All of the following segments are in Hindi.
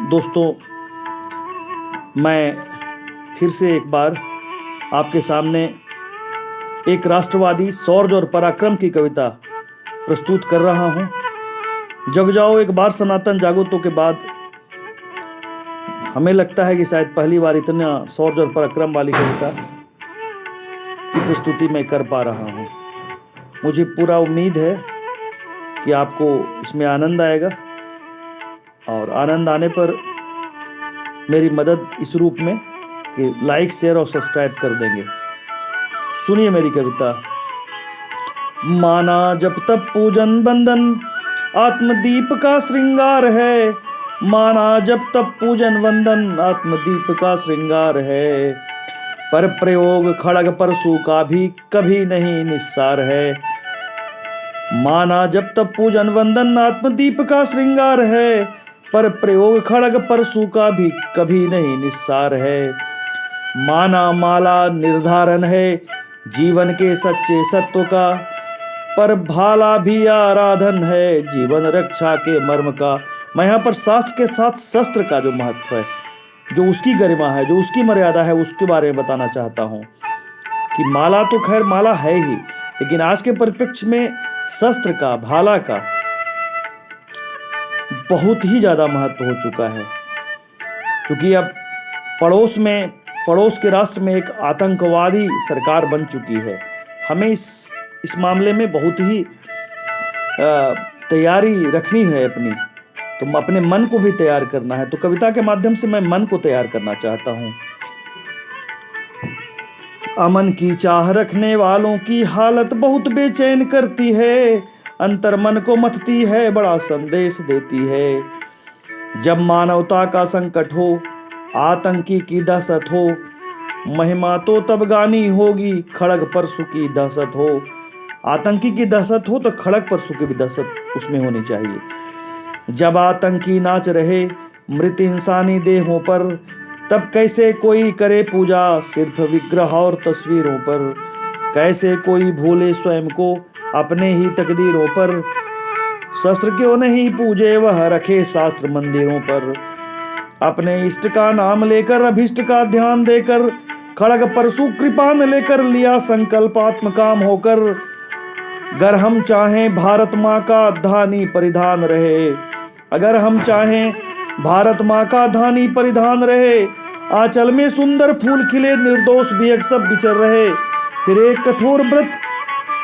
दोस्तों, मैं फिर से एक बार आपके सामने एक राष्ट्रवादी शौर्य और पराक्रम की कविता प्रस्तुत कर रहा हूँ। जग जाओ एक बार सनातन जागो तो के बाद हमें लगता है कि शायद पहली बार इतना शौर्य और पराक्रम वाली कविता की प्रस्तुति मैं कर पा रहा हूँ। मुझे पूरा उम्मीद है कि आपको इसमें आनंद आएगा और आनंद आने पर मेरी मदद इस रूप में कि लाइक, शेयर और सब्सक्राइब कर देंगे। सुनिए मेरी कविता। माना जब तब पूजन बंधन आत्मदीप का श्रृंगार है। माना जब तब पूजन वंदन आत्मदीप का श्रृंगार है। पर प्रयोग खड़ग परशु का भी कभी नहीं निस्सार है। माना जब तब पूजन वंदन आत्मदीप का श्रृंगार है। पर प्रयोग खड़ग परशु का भी कभी नहीं निस्सार है। माना माला निर्धारण है जीवन के सच्चे सत्व का। पर भाला भी आराधन है जीवन रक्षा के मर्म का। मैं यहाँ पर शास्त्र के साथ शस्त्र का जो महत्व है, जो उसकी गरिमा है, जो उसकी मर्यादा है, उसके बारे में बताना चाहता हूँ कि माला तो खैर माला है ही, लेकिन आज के परिप्रेक्ष्य में शस्त्र का, भाला का बहुत ही ज़्यादा महत्व हो चुका है। क्योंकि अब पड़ोस के राष्ट्र में एक आतंकवादी सरकार बन चुकी है। हमें इस मामले में बहुत ही तैयारी रखनी है अपनी, तो अपने मन को भी तैयार करना है। तो कविता के माध्यम से मैं मन को तैयार करना चाहता हूँ। अमन की चाह रखने वालों की हालत बहुत बेचैन करती है। अंतर मन को मथती है, बड़ा संदेश देती है। जब मानवता का संकट हो, आतंकी की दहशत हो, महिमा तो तब गानी होगी खड़ग परशु की दहशत हो। आतंकी की दहशत हो तो खड़ग परशु की भी दहशत उसमें होनी चाहिए। जब आतंकी नाच रहे मृत इंसानी देहों पर, तब कैसे कोई करे पूजा सिर्फ विग्रह और तस्वीरों पर। कैसे कोई भूले स्वयं को अपने ही तकदीरों पर। शस्त्र क्यों नहीं पूजे वह रखे शास्त्र मंदिरों पर। अपने इष्ट का नाम लेकर, अभिष्ट का ध्यान देकर, खड़ग परशु कृपा में लेकर लिया संकल्प आत्मकाम होकर। अगर हम चाहें भारत माँ का धानी परिधान रहे, अगर हम चाहें भारत माँ का धानी परिधान रहे। आंचल में सुंदर फूल खिले, निर्दोष भी एक सब बिचर रहे। फिर एक कठोर व्रत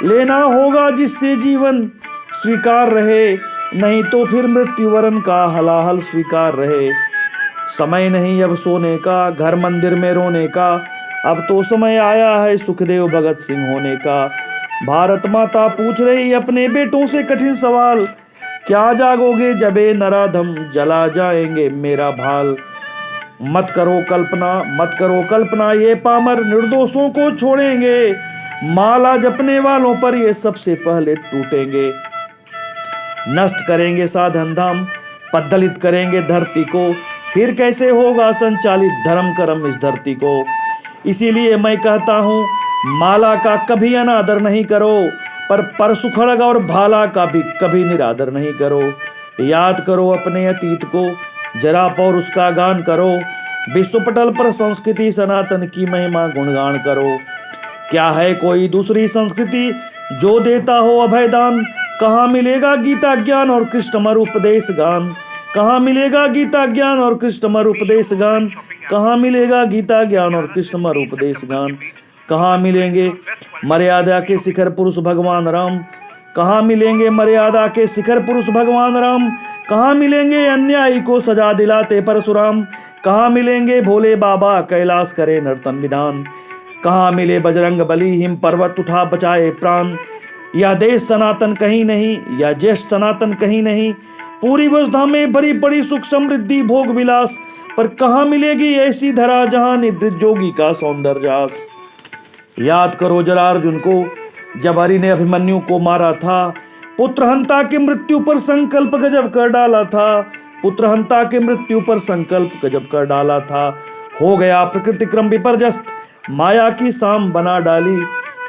लेना होगा जिससे जीवन स्वीकार रहे, नहीं तो फिर मृत्यु वरण का हलाहल स्वीकार रहे। समय नहीं अब सोने का, घर मंदिर में रोने का। अब तो समय आया है सुखदेव भगत सिंह होने का। भारत माता पूछ रही अपने बेटों से कठिन सवाल, क्या जागोगे जबे नराधम जला जाएंगे मेरा भाल। मत करो कल्पना ये पामर निर्दोषों को छोड़ेंगे। माला जपने वालों पर ये सबसे पहले टूटेंगे। नष्ट करेंगे साधन धाम, पद्दलित करेंगे धरती को। फिर कैसे होगा संचालित धर्म कर्म इस धरती को। इसीलिए मैं कहता हूँ माला का कभी अनादर नहीं करो, पर परशु खड़ग और भाला का भी कभी निरादर नहीं करो। याद करो अपने अतीत को, जरा पौरुष का गान करो। विश्व पटल पर संस्कृति सनातन की महिमा गुणगान करो। क्या है कोई दूसरी संस्कृति जो देता हो अभयदान। कहाँ मिलेगा गीता ज्ञान और कृष्णमर उपदेश गान। कहाँ मिलेगा गीता ज्ञान और कृष्णमर उपदेश गान। कहाँ मिलेगा गीता ज्ञान और कृष्णमर उपदेश गान। कहाँ मिलेंगे मर्यादा के शिखर पुरुष भगवान राम। कहाँ मिलेंगे मर्यादा के शिखर पुरुष भगवान राम। कहाँ मिलेंगे अन्यायी को सजा दिलाते परशुराम। कहाँ मिलेंगे भोले बाबा कैलाश करे नर्तन विधान। कहाँ मिले बजरंग बली हिम पर्वत उठा बचाए प्राण। यह देश सनातन कहीं नहीं, यह ज्येष्ठ सनातन कहीं नहीं। पूरी वसुधा में बड़ी बड़ी सुख समृद्धि भोग विलास, पर कहाँ मिलेगी ऐसी धरा जहां निवृत्त जोगी का सौंदर्यास। याद करो जरा अर्जुन को, जब हरि ने अभिमन्यु को मारा था। पुत्र हंता की मृत्यु पर संकल्प गजब कर डाला था। पुत्र हंता की मृत्यु पर संकल्प गजब कर डाला था। हो गया प्रकृति क्रम विपर्यस्त, माया की शाम बना डाली।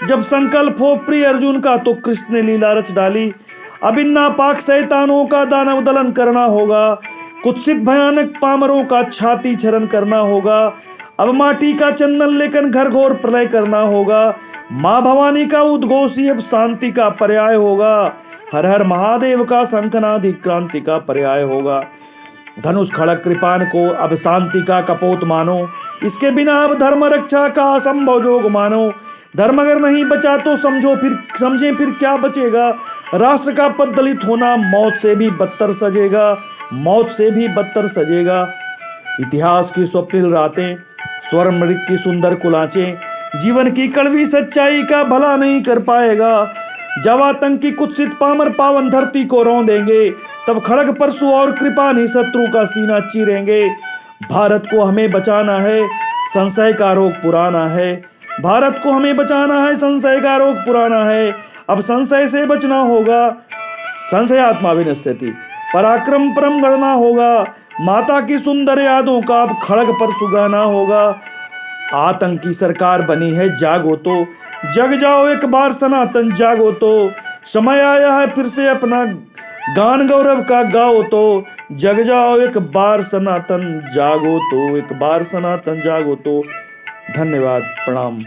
जब संकल्प हो प्रिय अर्जुन का तो कृष्ण ने लीला रच डाली। अब इन नापाक शैतानों का दानव दलन करना होगा। कुत्सित भयानक पामरों का छाती छरन करना होगा। अब माटी का चंदन लेकर घर घोर प्रलय करना होगा। माँ भवानी का उद्घोष ही अब शांति का पर्याय होगा। हर हर महादेव का शंखनाद क्रांति का पर्याय होगा। धनुष खड़ग कृपाण को अब शांति का कपोत मानो। इसके बिना अब धर्म रक्षा का असंभव जोग मानो। धर्म अगर नहीं बचा तो समझे फिर क्या बचेगा। राष्ट्र का पद दलित होना मौत से भी बदतर सजेगा। मौत से भी बदतर सजेगा। इतिहास की स्वप्निल रातें, स्वर्ण मृग की सुंदर कुलांचें, जीवन की कड़वी सच्चाई का भला नहीं कर पाएगा। जब आतंकी कुत्सित पामर पावन धरती को रौंदेंगे, तब खड़ग परशु और कृपाण ही शत्रु का सीना चीरेंगे। भारत को हमें बचाना है, संशय का रोग पुराना है। भारत को हमें बचाना है, संशय का रोग पुराना है। अब संशय से बचना होगा। संशयात्मा विनश्यति, पराक्रम परम गणना होगा। माता की सुंदर यादों का अब खड़ग पर सुगाना होगा। आतंकी सरकार बनी है, जागो तो, जग जाओ एक बार सनातन, जागो तो। समय आया है फिर से अपना गान गौरव का गाओ तो। जग जाओ एक बार सनातन, जागो तो, एक बार सनातन जागो तो। धन्यवाद, प्रणाम।